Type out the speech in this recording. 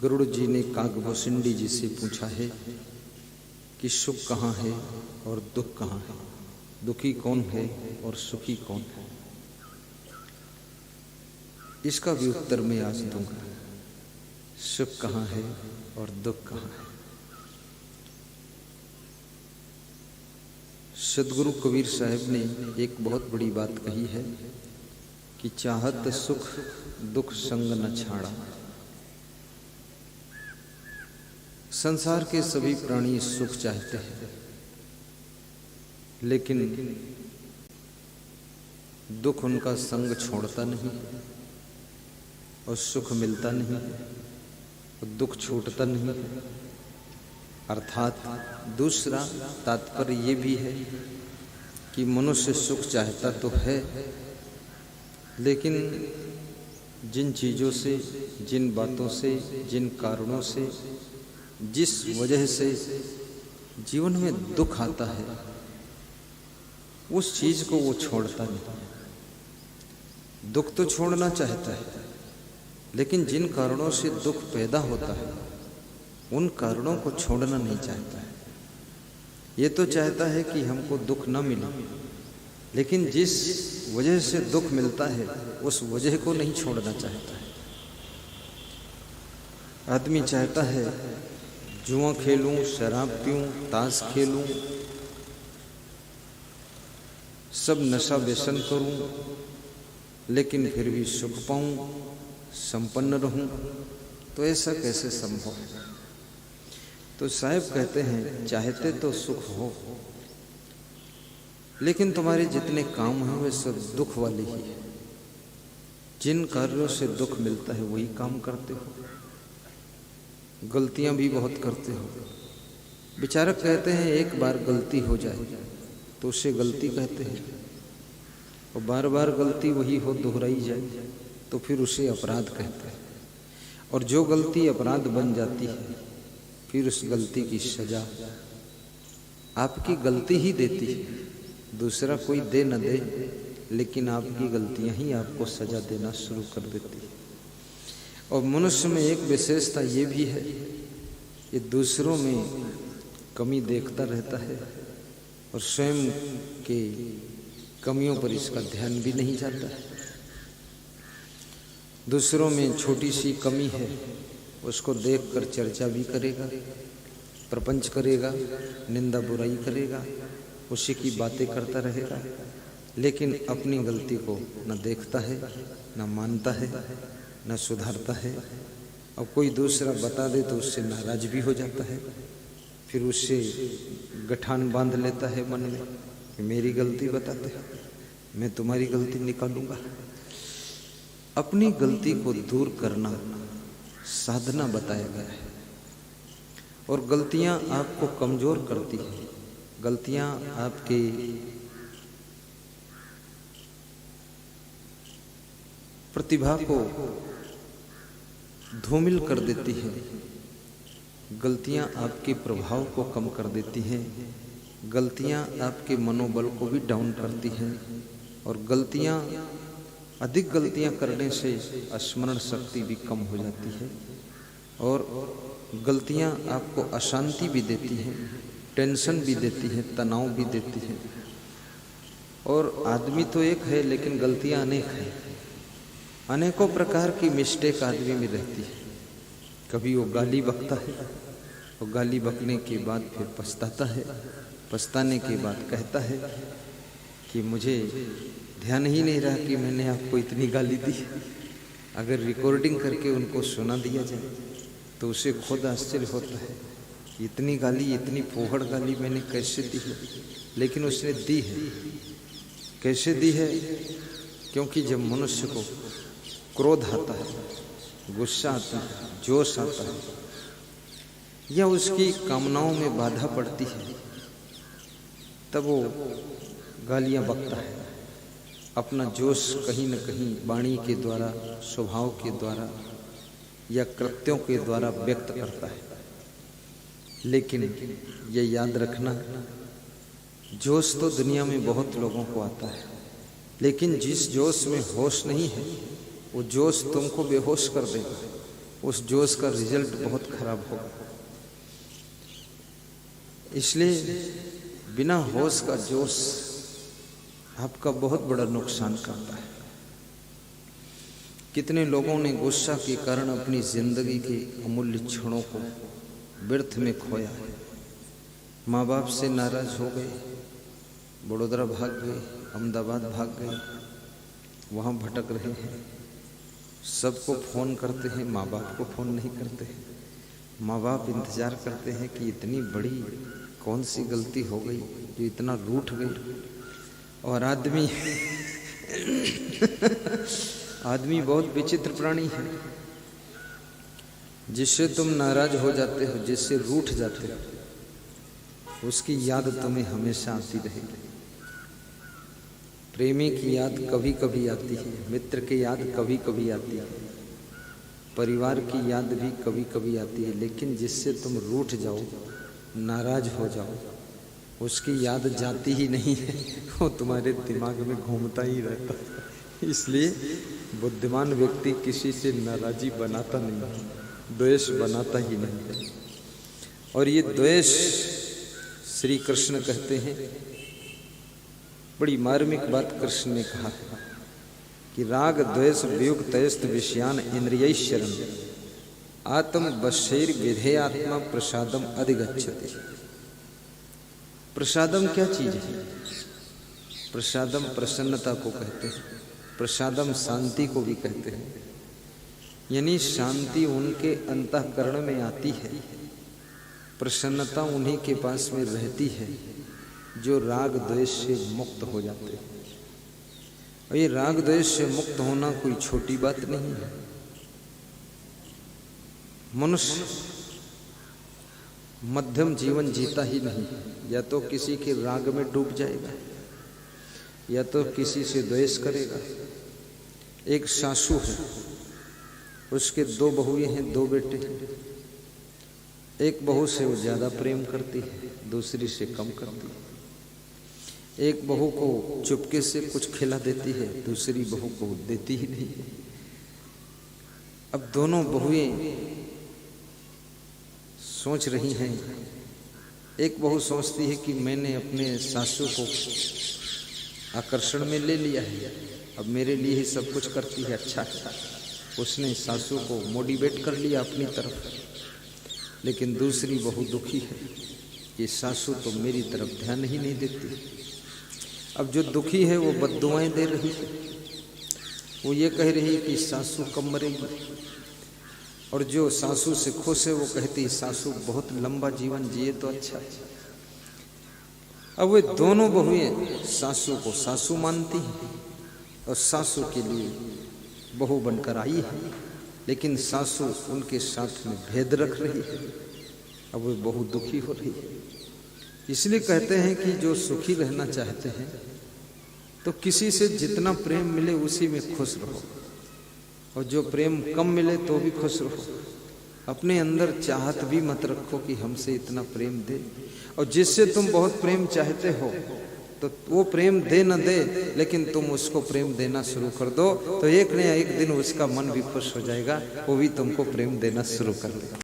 गरुड़ जी ने कागभूषुंडी जी से पूछा है कि सुख कहाँ है और दुख कहाँ है, दुखी कौन है और सुखी कौन है। इसका भी उत्तर मैं आज दूंगा। सुख कहाँ है और दुख कहाँ है। सदगुरु कबीर साहब ने एक बहुत बड़ी बात कही है कि चाहत सुख दुख संग न छाड़ा। संसार के सभी प्राणी सुख चाहते हैं, लेकिन दुख उनका संग छोड़ता नहीं और सुख मिलता नहीं और दुख छूटता नहीं। अर्थात दूसरा तात्पर्य ये भी है कि मनुष्य सुख चाहता तो है, लेकिन जिन चीज़ों से, जिन बातों से, जिन कारणों से, जिस वजह से जीवन में दुख आता है, उस चीज को वो छोड़ता नहीं। दुख तो छोड़ना चाहता है, लेकिन जिन कारणों से दुख पैदा होता है उन कारणों को छोड़ना नहीं चाहता है। ये तो चाहता है कि हमको दुख न मिले, लेकिन जिस वजह से दुख मिलता है उस वजह को नहीं छोड़ना चाहता है। आदमी चाहता है जुआ खेलूं, शराब पीऊं, ताश खेलूं, सब नशा व्यसन करूं, लेकिन फिर भी सुख पाऊं, संपन्न रहूं, तो ऐसा कैसे संभव है। तो साहब कहते हैं चाहते तो सुख हो, लेकिन तुम्हारे जितने काम हैं वे सब दुख वाले ही है। जिन कार्यों से दुख मिलता है वही काम करते हो, गलतियां भी बहुत करते हो। विचारक कहते हैं एक बार गलती हो जाए तो उसे गलती कहते हैं, और बार बार गलती वही हो दोहराई जाए तो फिर उसे अपराध कहते हैं। और जो गलती अपराध बन जाती है फिर उस गलती की सजा आपकी गलती ही देती है, दूसरा कोई दे न दे, लेकिन आपकी गलतियां ही आपको सजा देना शुरू कर देती है। और मनुष्य में एक विशेषता ये भी है, ये दूसरों में कमी देखता रहता है और स्वयं के कमियों पर इसका ध्यान भी नहीं जाता है। दूसरों में छोटी सी कमी है उसको देखकर चर्चा भी करेगा, प्रपंच करेगा, निंदा बुराई करेगा, उसी की बातें करता रहेगा, लेकिन अपनी गलती को न देखता है, न मानता है, न सुधारता है। और कोई दूसरा बता दे तो उससे नाराज भी हो जाता है, फिर उससे गठान बांध लेता है मन में कि मेरी गलती बताते हैं, मैं तुम्हारी गलती निकालूंगा। अपनी गलती को दूर करना साधना बताया गया है। और गलतियां आपको कमजोर करती हैं, गलतियां आपके प्रतिभा को धूमिल कर देती है, गलतियां आपके प्रभाव को कम कर देती हैं, गलतियां आपके मनोबल को भी डाउन करती हैं, और गलतियां अधिक गलतियां करने से स्मरण शक्ति भी कम हो जाती है, और गलतियां आपको अशांति भी देती हैं, टेंशन भी देती हैं, तनाव भी देती हैं। और आदमी तो एक है लेकिन गलतियां अनेक हैं, अनेकों प्रकार की मिस्टेक आदमी में रहती है। कभी वो गाली बकता है और गाली बकने के बाद फिर पछताता है, पछताने के बाद कहता है कि मुझे ध्यान ही नहीं रहा कि मैंने आपको इतनी गाली दी। अगर रिकॉर्डिंग करके उनको सुना दिया जाए तो उसे खुद आश्चर्य होता है कि इतनी गाली, इतनी फोहड़ गाली मैंने कैसे दी है, लेकिन उसने दी है। कैसे दी है? क्योंकि जब मनुष्य को क्रोध आता है, गुस्सा आता है, जोश आता है, या उसकी कामनाओं में बाधा पड़ती है, तब वो गालियां बकता है। अपना जोश कहीं न कहीं वाणी के द्वारा, स्वभाव के द्वारा या कृत्यों के द्वारा व्यक्त करता है। लेकिन ये याद रखना, जोश तो दुनिया में बहुत लोगों को आता है, लेकिन जिस जोश में होश नहीं है वो जोश तुमको बेहोश कर देगा। उस जोश का रिजल्ट बहुत खराब होगा। इसलिए बिना होश का जोश आपका बहुत बड़ा नुकसान करता है। कितने लोगों ने गुस्सा के कारण अपनी जिंदगी के अमूल्य क्षणों को व्यर्थ में खोया है। माँ बाप से नाराज हो गए, बड़ौदा भाग गए, अहमदाबाद भाग गए, वहाँ भटक रहे हैं। सबको फ़ोन करते हैं, माँ बाप को फ़ोन नहीं करते। माँ बाप इंतज़ार करते हैं कि इतनी बड़ी कौन सी गलती हो गई जो इतना रूठ गई। और आदमी बहुत विचित्र प्राणी है। जिससे तुम नाराज हो जाते हो, जिससे रूठ जाते हो, उसकी याद तुम्हें हमेशा आती रहेगी। प्रेमी की याद कभी कभी आती है, मित्र की याद कभी कभी आती है, परिवार की याद भी कभी कभी आती है, लेकिन जिससे तुम रूठ जाओ, नाराज हो जाओ, उसकी याद जाती ही नहीं है, वो तुम्हारे दिमाग में घूमता ही रहता है। इसलिए बुद्धिमान व्यक्ति किसी से नाराजी बनाता नहीं है, द्वेष बनाता ही नहीं है। और ये द्वेष श्री कृष्ण कहते हैं, बड़ी मार्मिक बात कृष्ण ने कहा है कि राग द्वेष वियुक्तयस्त विषयान इंद्रियैश्चरन् आत्म वशैर विधेयात्मा प्रसादम अधिगच्छति। प्रसादम क्या चीज है? प्रसादम प्रसन्नता को कहते हैं, प्रसादम शांति को भी कहते हैं। यानी शांति उनके अंतःकरण में आती है, प्रसन्नता उन्हीं के पास में रहती है जो राग द्वेष से मुक्त हो जाते हैं। और ये राग द्वेष से मुक्त होना कोई छोटी बात नहीं है। मनुष्य मध्यम जीवन जीता ही नहीं, या तो किसी के राग में डूब जाएगा, या तो किसी से द्वेष करेगा। एक सासू है, उसके 2 बहुएं हैं, 2 बेटे हैं। एक बहू से वो ज्यादा प्रेम करती है, दूसरी से कम करती है। एक बहू को चुपके से कुछ खिला देती है, दूसरी बहू को देती ही नहीं है। अब दोनों बहुएं सोच रही हैं, एक बहू सोचती है कि मैंने अपने सासू को आकर्षण में ले लिया है, अब मेरे लिए ही सब कुछ करती है, अच्छा है। उसने सासू को मोटिवेट कर लिया अपनी तरफ। लेकिन दूसरी बहू दुखी है कि सासू तो मेरी तरफ ध्यान ही नहीं देती। अब जो दुखी है वो बद्दुआएं दे रही है, वो ये कह रही है कि सासू कब मरेगी, और जो सासू से खुश है वो कहती सासू बहुत लंबा जीवन जिए तो अच्छा है। अब वे दोनों बहुएं सासू को सासू मानती हैं और सासू के लिए बहू बनकर आई है, लेकिन सासू उनके साथ में भेद रख रही है। अब वे बहू दुखी हो रही है। इसलिए कहते हैं कि जो सुखी रहना चाहते हैं तो किसी से जितना प्रेम मिले उसी में खुश रहो, और जो प्रेम कम मिले तो भी खुश रहो। अपने अंदर चाहत भी मत रखो कि हमसे इतना प्रेम दे, और जिससे तुम बहुत प्रेम चाहते हो तो वो प्रेम दे न दे, लेकिन तुम उसको प्रेम देना शुरू कर दो, तो एक न एक दिन उसका मन भी खुश हो जाएगा, वो भी तुमको प्रेम देना शुरू कर देगा।